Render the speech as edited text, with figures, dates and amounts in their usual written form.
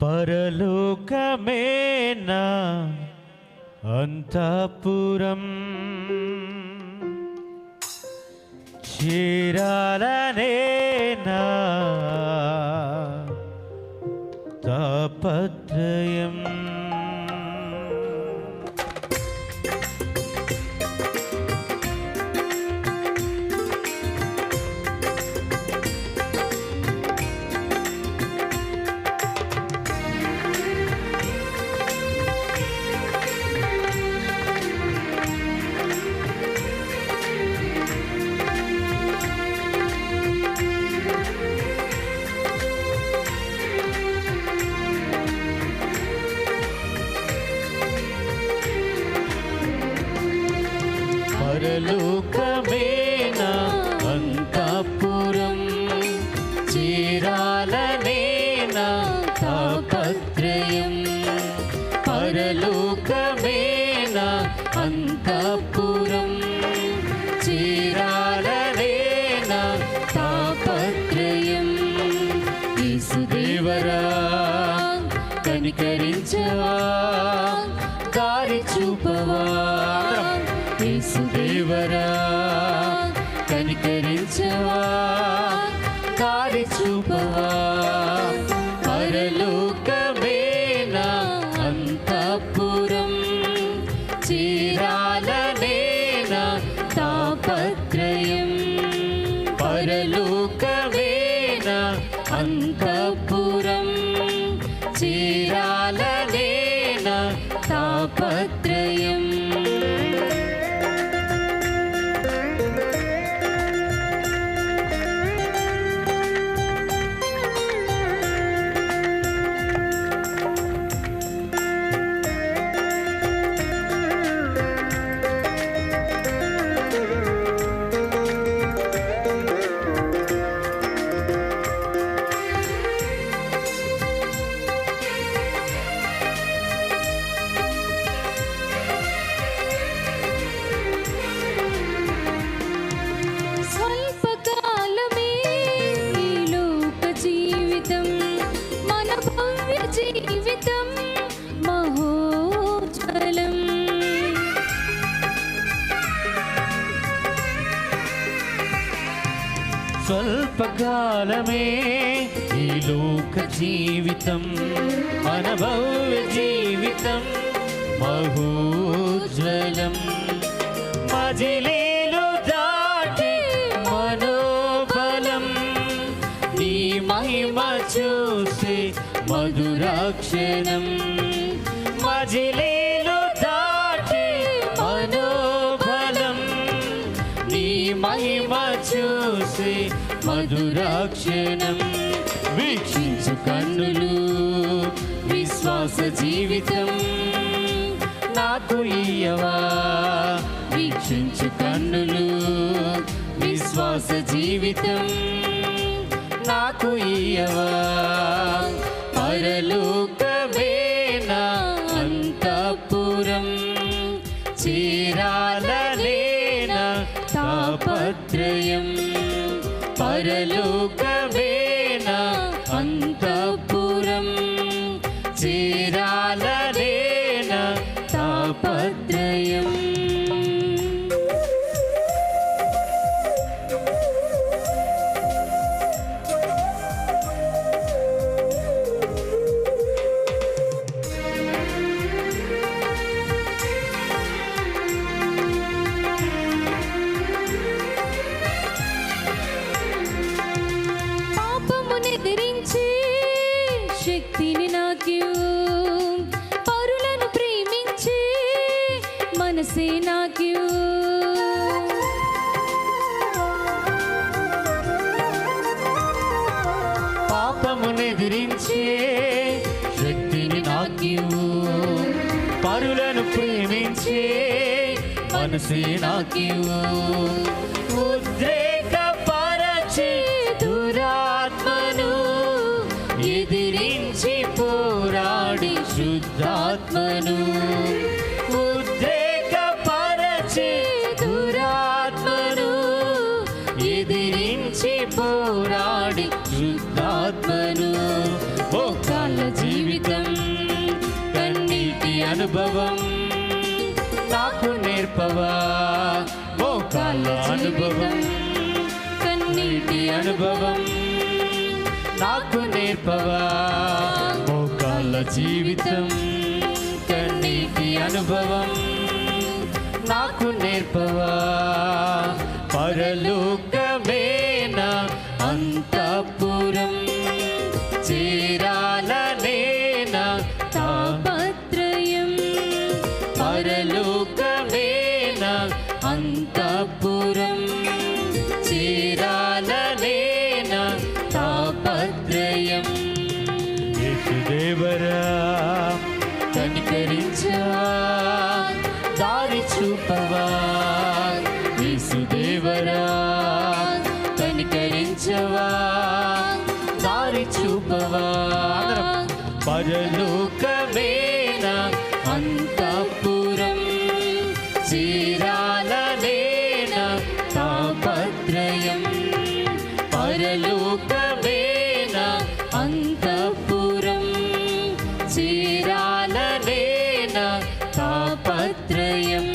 పరలోకమేనా అంతఃపురం చేరాలనేనా తాపత్రయం. పరలోకమేనా అంతఃపురం చేరాలనేనా తాపత్రయం. పరలోకమేనా అంతఃపురం చేరాలనేనా తాపత్రయం. యేసుదేవరా కనికరించవా దారి చూపవా. యేసుదేవరా కనికరించవా దారి చూపవా. పరలోకమేనా అంతఃపురం చేరాలనేనా తాపత్రయం. పరలోకమేనా అంతఃపురం చేరాలనేనా తాపత్రయం. స్వల్పకాలమే ఈ లోక జీవితం మన భవ్య జీవితం మహోజ్వలం. మజిలీలు దాటి మనోబలం నీ మహిమ చూసి మధురాక్షణం. మజిలీలు దాటి మనోబలం నీ మహిమ చూసి మధురాక్షణం. వీక్షించు కన్నులు విశ్వాస జీవితం నాకు ఇయ్యవా. వీక్షించు కన్నులు విశ్వాస జీవితం నాకు ఇయ్యవా. పరలోకమేనా అంతఃపురం చేరాలనేనా తాపత్రయం. పరలోకమేనా అంతఃపురం చేరాలనేనా తాపత్రయం. శక్తిని నాకు పరులను ప్రేమించే మనసే నాకు. పాపమునెదిరించే శక్తిని నాకు పరులను ప్రేమించే మనసే నాకు. ఉద్రేకపరచే దురాత్మను ఎదిరించి పోరాడి శుద్ధాత్మను. ఉద్రేకపరచే దురాత్మను ఎదిరించి పోరాడి శుద్ధాత్మను. ఓ కాళ్ళ జీవి జీవితం కన్నీటి అనుభవం నాకు నేర్పవా మోకాళ్ళ అనుభవం కన్నీటి అనుభవం నాకు నేర్పవా మోకాళ్ళ జీవితం కన్నీటి అనుభవం నాకు నేర్పవా పరలోకమేనా అంతఃపురం చేరాలనేనా తాపత్రయం పరలోకమేనా అంతఃపురం చేరాలనేనా తాపత్రయం యేసుదేవరా కనికరించవా దారి చూపవా యేసుదేవరా కనికరించవా దారి చూపవా అందరం పరలోకమేనా అంతఃపురం చేరాలనేనా తాపత్రయం పరలోకమేనా అంతఃపురం చేరాలనేనా తాపత్రయం